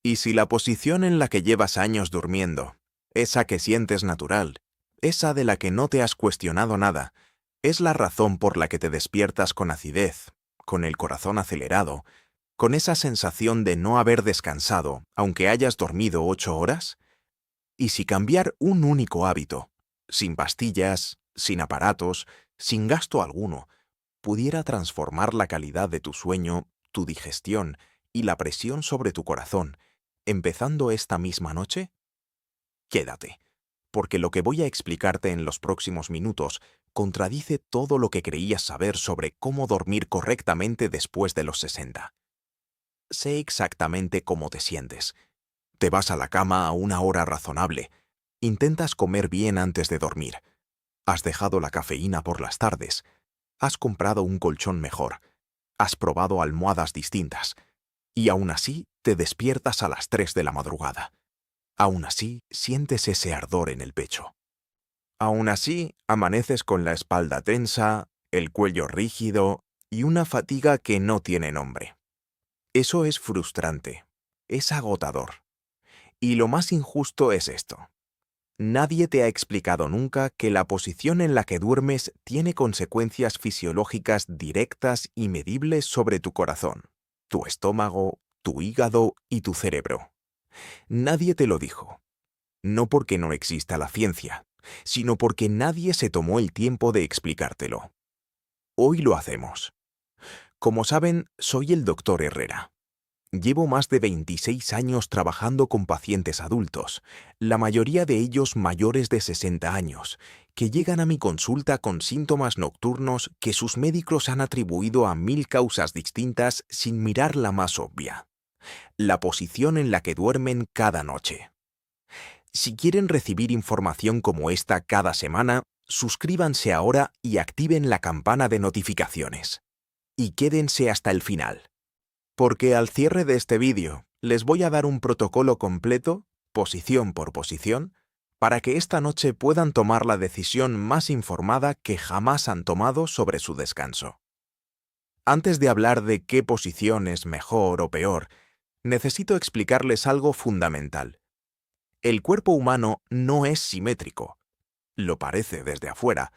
Y si la posición en la que llevas años durmiendo, esa que sientes natural, esa de la que no te has cuestionado nada, es la razón por la que te despiertas con acidez, con el corazón acelerado, con esa sensación de no haber descansado, aunque hayas dormido 8 horas, y si cambiar un único hábito, sin pastillas, sin aparatos, sin gasto alguno, pudiera transformar la calidad de tu sueño, tu digestión y la presión sobre tu corazón, empezando esta misma noche, quédate, porque lo que voy a explicarte en los próximos minutos contradice todo lo que creías saber sobre cómo dormir correctamente después de los 60. Sé exactamente cómo te sientes. Te vas a la cama a una hora razonable. Intentas comer bien antes de dormir. Has dejado la cafeína por las tardes. Has comprado un colchón mejor. Has probado almohadas distintas. Y aún así te despiertas a las 3 de la madrugada. Aún así sientes ese ardor en el pecho. Aún así amaneces con la espalda tensa, el cuello rígido y una fatiga que no tiene nombre. Eso es frustrante. Es agotador. Y lo más injusto es esto. Nadie te ha explicado nunca que la posición en la que duermes tiene consecuencias fisiológicas directas y medibles sobre tu corazón, tu estómago, tu hígado y tu cerebro. Nadie te lo dijo. No porque no exista la ciencia, sino porque nadie se tomó el tiempo de explicártelo. Hoy lo hacemos. Como saben, soy el Dr. Herrera. Llevo más de 26 años trabajando con pacientes adultos, la mayoría de ellos mayores de 60 años, que llegan a mi consulta con síntomas nocturnos que sus médicos han atribuido a 1000 causas distintas sin mirar la más obvia: la posición en la que duermen cada noche. Si quieren recibir información como esta cada semana, suscríbanse ahora y activen la campana de notificaciones. Y quédense hasta el final, porque al cierre de este vídeo les voy a dar un protocolo completo, posición por posición, para que esta noche puedan tomar la decisión más informada que jamás han tomado sobre su descanso. Antes de hablar de qué posición es mejor o peor, necesito explicarles algo fundamental. El cuerpo humano no es simétrico. Lo parece desde afuera,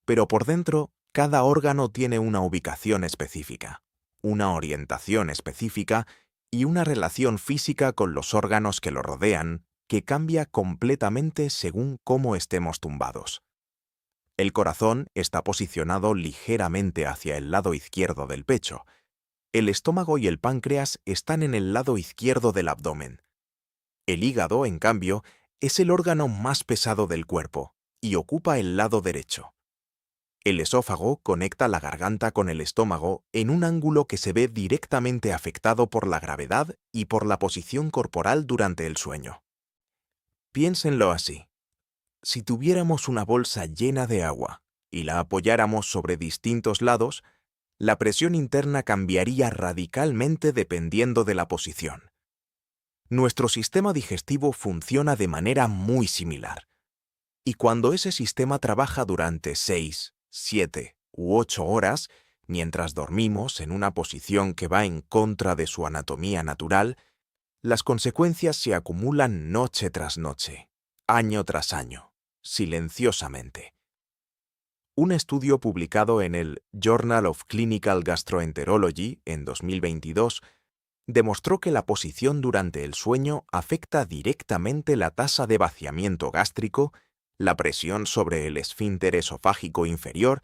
pero por dentro cada órgano tiene una ubicación específica, una orientación específica y una relación física con los órganos que lo rodean que cambia completamente según cómo estemos tumbados. El corazón está posicionado ligeramente hacia el lado izquierdo del pecho. El estómago y el páncreas están en el lado izquierdo del abdomen. El hígado, en cambio, es el órgano más pesado del cuerpo y ocupa el lado derecho. El esófago conecta la garganta con el estómago en un ángulo que se ve directamente afectado por la gravedad y por la posición corporal durante el sueño. Piénsenlo así. Si tuviéramos una bolsa llena de agua y la apoyáramos sobre distintos lados, la presión interna cambiaría radicalmente dependiendo de la posición. Nuestro sistema digestivo funciona de manera muy similar. Y cuando ese sistema trabaja durante 6, 7 u 8 horas, mientras dormimos en una posición que va en contra de su anatomía natural, las consecuencias se acumulan noche tras noche, año tras año, silenciosamente. Un estudio publicado en el Journal of Clinical Gastroenterology en 2022 demostró que la posición durante el sueño afecta directamente la tasa de vaciamiento gástrico, la presión sobre el esfínter esofágico inferior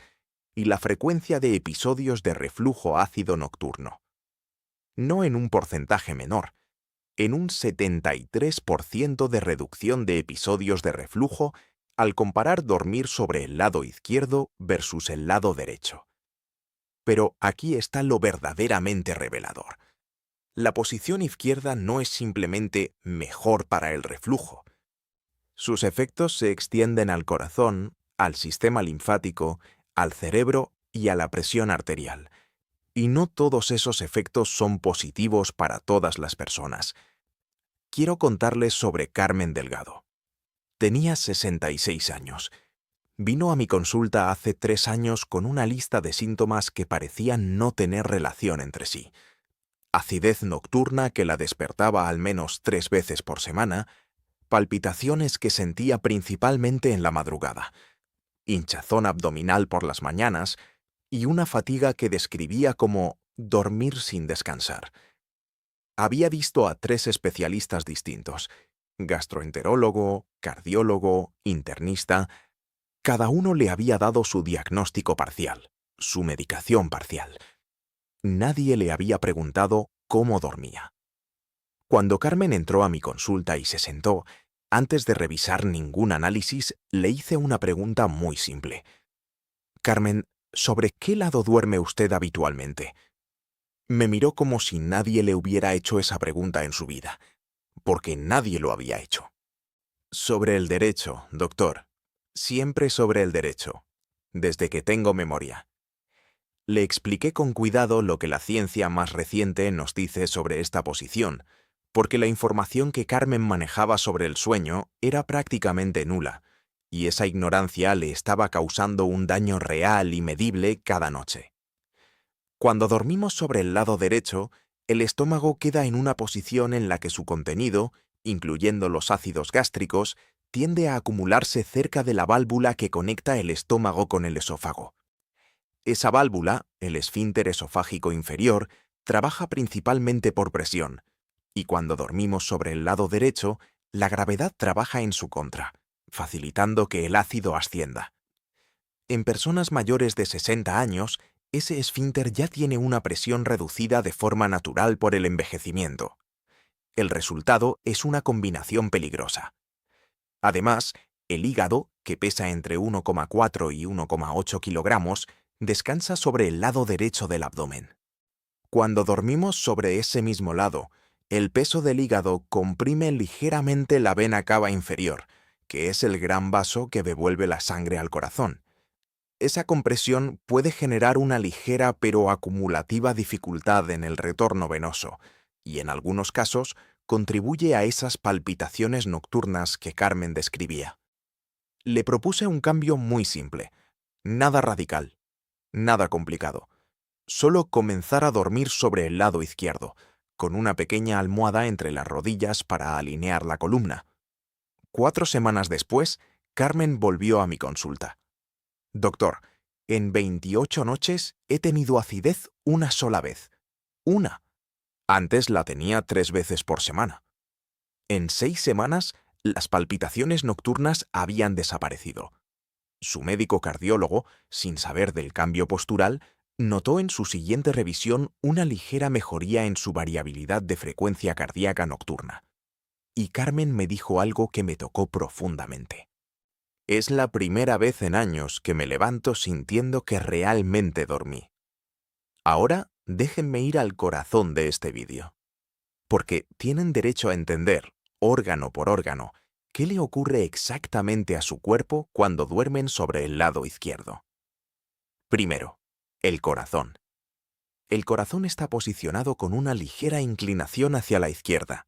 y la frecuencia de episodios de reflujo ácido nocturno. No en un porcentaje menor, en un 73% de reducción de episodios de reflujo al comparar dormir sobre el lado izquierdo versus el lado derecho. Pero aquí está lo verdaderamente revelador. La posición izquierda no es simplemente mejor para el reflujo. Sus efectos se extienden al corazón, al sistema linfático, al cerebro y a la presión arterial. Y no todos esos efectos son positivos para todas las personas. Quiero contarles sobre Carmen Delgado. Tenía 66 años. Vino a mi consulta hace 3 años con una lista de síntomas que parecían no tener relación entre sí. acidez nocturna que la despertaba al menos 3 veces por semana, palpitaciones que sentía principalmente en la madrugada, hinchazón abdominal por las mañanas y una fatiga que describía como dormir sin descansar. Había visto a 3 especialistas distintos: gastroenterólogo, cardiólogo, internista. Cada uno le había dado su diagnóstico parcial, su medicación parcial. Nadie le había preguntado cómo dormía. Cuando Carmen entró a mi consulta y se sentó, antes de revisar ningún análisis, le hice una pregunta muy simple. Carmen, ¿sobre qué lado duerme usted habitualmente? Me miró como si nadie le hubiera hecho esa pregunta en su vida, porque nadie lo había hecho. Sobre el derecho, doctor. Siempre sobre el derecho, desde que tengo memoria. Le expliqué con cuidado lo que la ciencia más reciente nos dice sobre esta posición, porque la información que Carmen manejaba sobre el sueño era prácticamente nula, y esa ignorancia le estaba causando un daño real y medible cada noche. Cuando dormimos sobre el lado derecho, el estómago queda en una posición en la que su contenido, incluyendo los ácidos gástricos, tiende a acumularse cerca de la válvula que conecta el estómago con el esófago. Esa válvula, el esfínter esofágico inferior, trabaja principalmente por presión, y cuando dormimos sobre el lado derecho, la gravedad trabaja en su contra, facilitando que el ácido ascienda. En personas mayores de 60 años, ese esfínter ya tiene una presión reducida de forma natural por el envejecimiento. El resultado es una combinación peligrosa. Además, el hígado, que pesa entre 1,4 y 1,8 kilogramos, descansa sobre el lado derecho del abdomen. Cuando dormimos sobre ese mismo lado, el peso del hígado comprime ligeramente la vena cava inferior, que es el gran vaso que devuelve la sangre al corazón. Esa compresión puede generar una ligera pero acumulativa dificultad en el retorno venoso, y en algunos casos contribuye a esas palpitaciones nocturnas que Carmen describía. Le propuse un cambio muy simple, nada radical, nada complicado. Solo comenzar a dormir sobre el lado izquierdo, con una pequeña almohada entre las rodillas para alinear la columna. 4 semanas después, Carmen volvió a mi consulta. Doctor, en 28 noches he tenido acidez una sola vez. Una. Antes la tenía 3 veces por semana. En 6 semanas, las palpitaciones nocturnas habían desaparecido. Su médico cardiólogo, sin saber del cambio postural, notó en su siguiente revisión una ligera mejoría en su variabilidad de frecuencia cardíaca nocturna. Y Carmen me dijo algo que me tocó profundamente. Es la primera vez en años que me levanto sintiendo que realmente dormí. Ahora déjenme ir al corazón de este vídeo, porque tienen derecho a entender, órgano por órgano, qué le ocurre exactamente a su cuerpo cuando duermen sobre el lado izquierdo. Primero, el corazón. El corazón está posicionado con una ligera inclinación hacia la izquierda.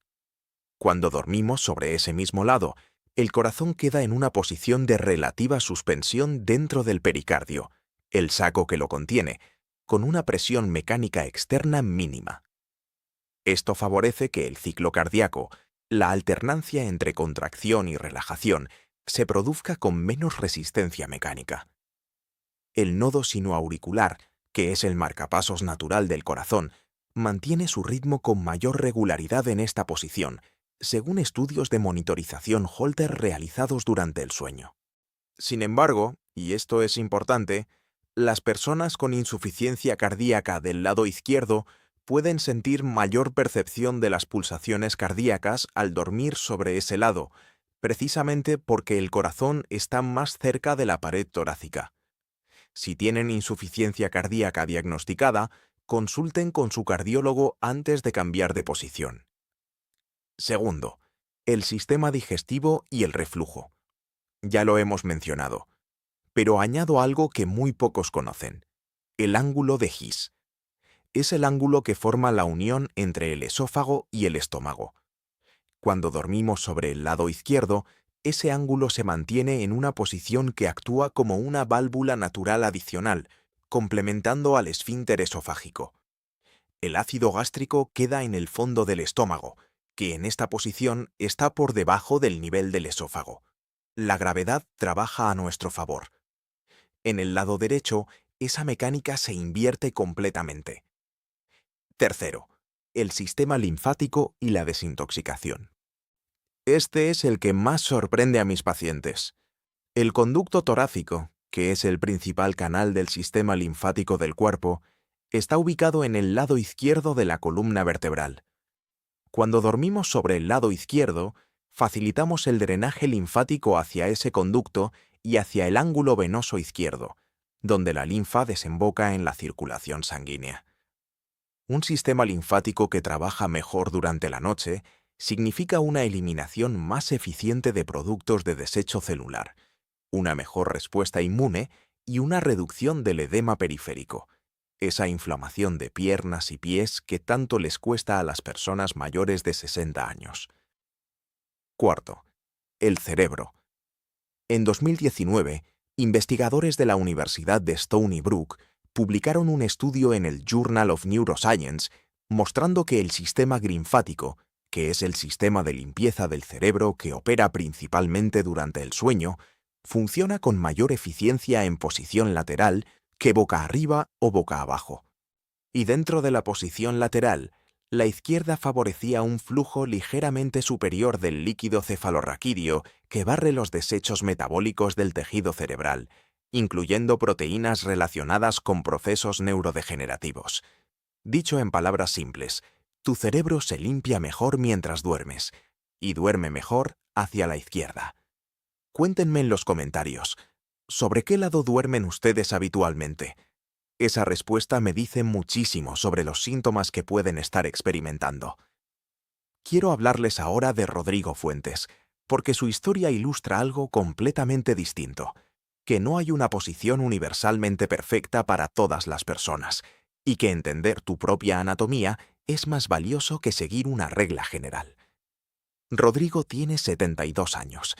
Cuando dormimos sobre ese mismo lado, el corazón queda en una posición de relativa suspensión dentro del pericardio, el saco que lo contiene, con una presión mecánica externa mínima. Esto favorece que el ciclo cardíaco, la alternancia entre contracción y relajación, se produzca con menos resistencia mecánica. El nodo sinoauricular, que es el marcapasos natural del corazón, mantiene su ritmo con mayor regularidad en esta posición, según estudios de monitorización Holter realizados durante el sueño. Sin embargo, y esto es importante, las personas con insuficiencia cardíaca del lado izquierdo pueden sentir mayor percepción de las pulsaciones cardíacas al dormir sobre ese lado, precisamente porque el corazón está más cerca de la pared torácica. Si tienen insuficiencia cardíaca diagnosticada, consulten con su cardiólogo antes de cambiar de posición. Segundo, el sistema digestivo y el reflujo. Ya lo hemos mencionado, pero añado algo que muy pocos conocen: el ángulo de His. Es el ángulo que forma la unión entre el esófago y el estómago. Cuando dormimos sobre el lado izquierdo, ese ángulo se mantiene en una posición que actúa como una válvula natural adicional, complementando al esfínter esofágico. El ácido gástrico queda en el fondo del estómago, que en esta posición está por debajo del nivel del esófago. La gravedad trabaja a nuestro favor. En el lado derecho, esa mecánica se invierte completamente. Tercero, el sistema linfático y la desintoxicación. Este es el que más sorprende a mis pacientes. El conducto torácico, que es el principal canal del sistema linfático del cuerpo, está ubicado en el lado izquierdo de la columna vertebral. Cuando dormimos sobre el lado izquierdo, facilitamos el drenaje linfático hacia ese conducto y hacia el ángulo venoso izquierdo, donde la linfa desemboca en la circulación sanguínea. Un sistema linfático que trabaja mejor durante la noche significa una eliminación más eficiente de productos de desecho celular, una mejor respuesta inmune y una reducción del edema periférico, esa inflamación de piernas y pies que tanto les cuesta a las personas mayores de 60 años. Cuarto, el cerebro. En 2019, investigadores de la Universidad de Stony Brook publicaron un estudio en el Journal of Neuroscience mostrando que el sistema linfático, que es el sistema de limpieza del cerebro que opera principalmente durante el sueño, funciona con mayor eficiencia en posición lateral que boca arriba o boca abajo. Y dentro de la posición lateral, la izquierda favorecía un flujo ligeramente superior del líquido cefalorraquídeo que barre los desechos metabólicos del tejido cerebral, incluyendo proteínas relacionadas con procesos neurodegenerativos. Dicho en palabras simples, tu cerebro se limpia mejor mientras duermes, y duerme mejor hacia la izquierda. Cuéntenme en los comentarios, ¿sobre qué lado duermen ustedes habitualmente? Esa respuesta me dice muchísimo sobre los síntomas que pueden estar experimentando. Quiero hablarles ahora de Rodrigo Fuentes, porque su historia ilustra algo completamente distinto, que no hay una posición universalmente perfecta para todas las personas, y que entender tu propia anatomía es más valioso que seguir una regla general. Rodrigo tiene 72 años.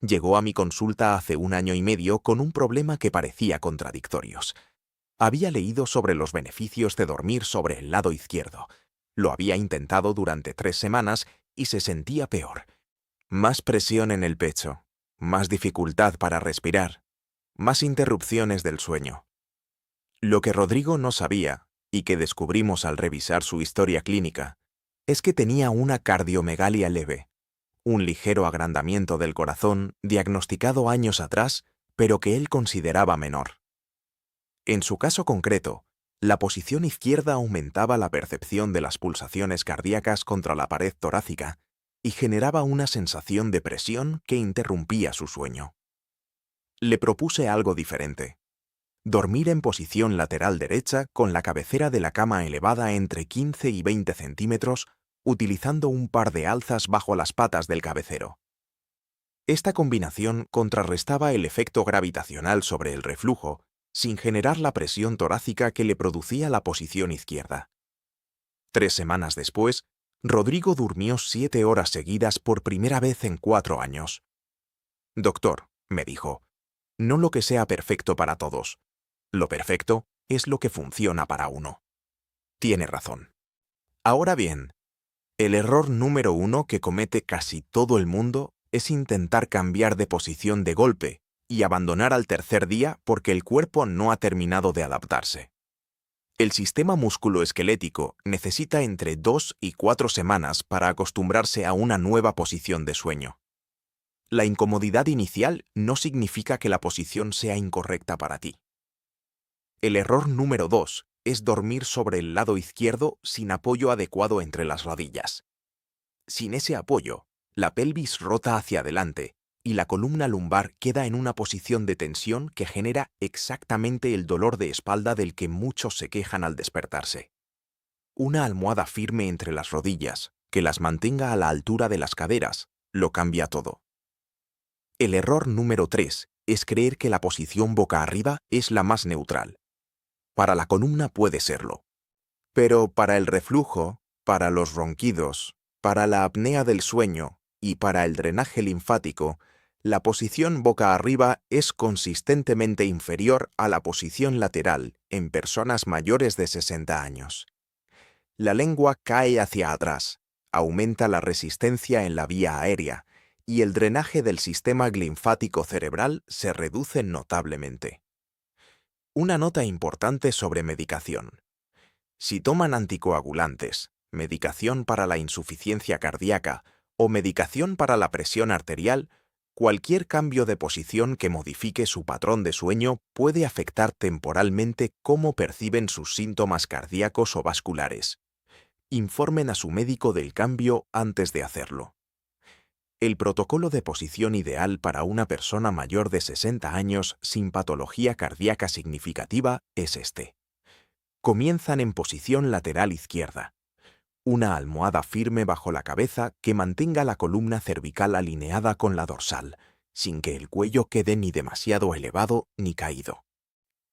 Llegó a mi consulta hace 1 año y medio con un problema que parecía contradictorios. Había leído sobre los beneficios de dormir sobre el lado izquierdo. Lo había intentado durante 3 semanas y se sentía peor. Más presión en el pecho, más dificultad para respirar, más interrupciones del sueño. Lo que Rodrigo no sabía, y que descubrimos al revisar su historia clínica, es que tenía una cardiomegalia leve, un ligero agrandamiento del corazón diagnosticado años atrás, pero que él consideraba menor. En su caso concreto, la posición izquierda aumentaba la percepción de las pulsaciones cardíacas contra la pared torácica y generaba una sensación de presión que interrumpía su sueño. Le propuse algo diferente: dormir en posición lateral derecha con la cabecera de la cama elevada entre 15 y 20 centímetros, utilizando un par de alzas bajo las patas del cabecero. Esta combinación contrarrestaba el efecto gravitacional sobre el reflujo, sin generar la presión torácica que le producía la posición izquierda. 3 semanas después, Rodrigo durmió 7 horas seguidas por primera vez en 4 años. «Doctor», me dijo, «no lo que sea perfecto para todos. Lo perfecto es lo que funciona para uno». Tiene razón. Ahora bien, el error número 1 que comete casi todo el mundo es intentar cambiar de posición de golpe y abandonar al tercer día porque el cuerpo no ha terminado de adaptarse. El sistema musculoesquelético necesita entre 2 y 4 semanas para acostumbrarse a una nueva posición de sueño. La incomodidad inicial no significa que la posición sea incorrecta para ti. El error número 2 es dormir sobre el lado izquierdo sin apoyo adecuado entre las rodillas. Sin ese apoyo, la pelvis rota hacia adelante y la columna lumbar queda en una posición de tensión que genera exactamente el dolor de espalda del que muchos se quejan al despertarse. Una almohada firme entre las rodillas, que las mantenga a la altura de las caderas, lo cambia todo. El error número 3 es creer que la posición boca arriba es la más neutral. Para la columna puede serlo, pero para el reflujo, para los ronquidos, para la apnea del sueño y para el drenaje linfático, la posición boca arriba es consistentemente inferior a la posición lateral en personas mayores de 60 años. La lengua cae hacia atrás, aumenta la resistencia en la vía aérea y el drenaje del sistema linfático cerebral se reduce notablemente. Una nota importante sobre medicación. Si toman anticoagulantes, medicación para la insuficiencia cardíaca o medicación para la presión arterial, cualquier cambio de posición que modifique su patrón de sueño puede afectar temporalmente cómo perciben sus síntomas cardíacos o vasculares. Informen a su médico del cambio antes de hacerlo. El protocolo de posición ideal para una persona mayor de 60 años sin patología cardíaca significativa es este. Comienzan en posición lateral izquierda. Una almohada firme bajo la cabeza que mantenga la columna cervical alineada con la dorsal, sin que el cuello quede ni demasiado elevado ni caído.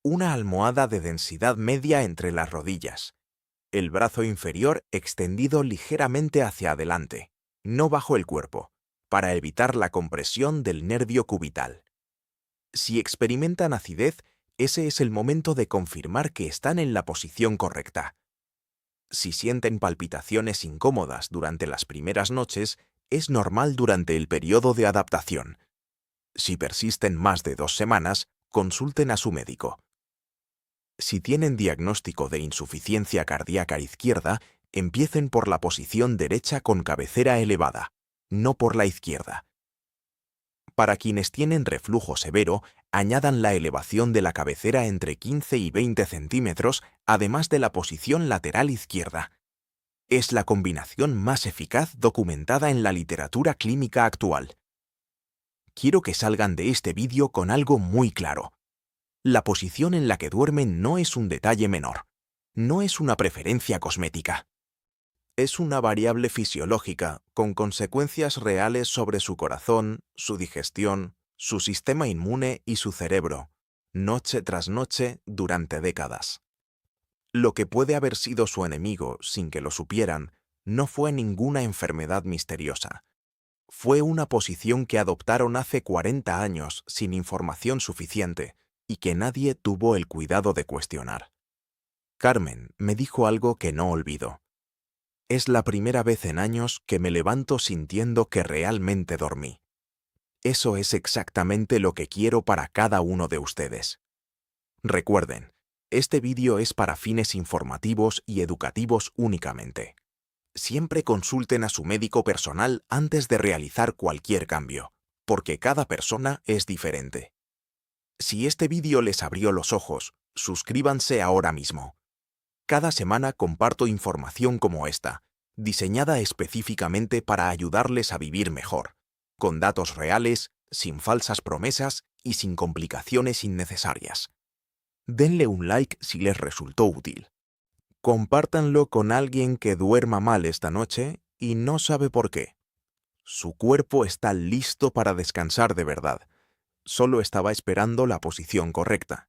Una almohada de densidad media entre las rodillas. El brazo inferior extendido ligeramente hacia adelante, no bajo el cuerpo, para evitar la compresión del nervio cubital. Si experimentan acidez, ese es el momento de confirmar que están en la posición correcta. Si sienten palpitaciones incómodas durante las primeras noches, es normal durante el periodo de adaptación. Si persisten más de 2 semanas, consulten a su médico. Si tienen diagnóstico de insuficiencia cardíaca izquierda, empiecen por la posición derecha con cabecera elevada, no por la izquierda. Para quienes tienen reflujo severo, añadan la elevación de la cabecera entre 15 y 20 centímetros, además de la posición lateral izquierda. Es la combinación más eficaz documentada en la literatura clínica actual. Quiero que salgan de este vídeo con algo muy claro. La posición en la que duermen no es un detalle menor. No es una preferencia cosmética. Es una variable fisiológica con consecuencias reales sobre su corazón, su digestión, su sistema inmune y su cerebro, noche tras noche durante décadas. Lo que puede haber sido su enemigo sin que lo supieran, no fue ninguna enfermedad misteriosa. Fue una posición que adoptaron hace 40 años sin información suficiente y que nadie tuvo el cuidado de cuestionar. Carmen me dijo algo que no olvido. Es la primera vez en años que me levanto sintiendo que realmente dormí. Eso es exactamente lo que quiero para cada uno de ustedes. Recuerden, este vídeo es para fines informativos y educativos únicamente. Siempre consulten a su médico personal antes de realizar cualquier cambio, porque cada persona es diferente. Si este vídeo les abrió los ojos, suscríbanse ahora mismo. Cada semana comparto información como esta, diseñada específicamente para ayudarles a vivir mejor, con datos reales, sin falsas promesas y sin complicaciones innecesarias. Denle un like si les resultó útil. Compártanlo con alguien que duerma mal esta noche y no sabe por qué. Su cuerpo está listo para descansar de verdad. Solo estaba esperando la posición correcta.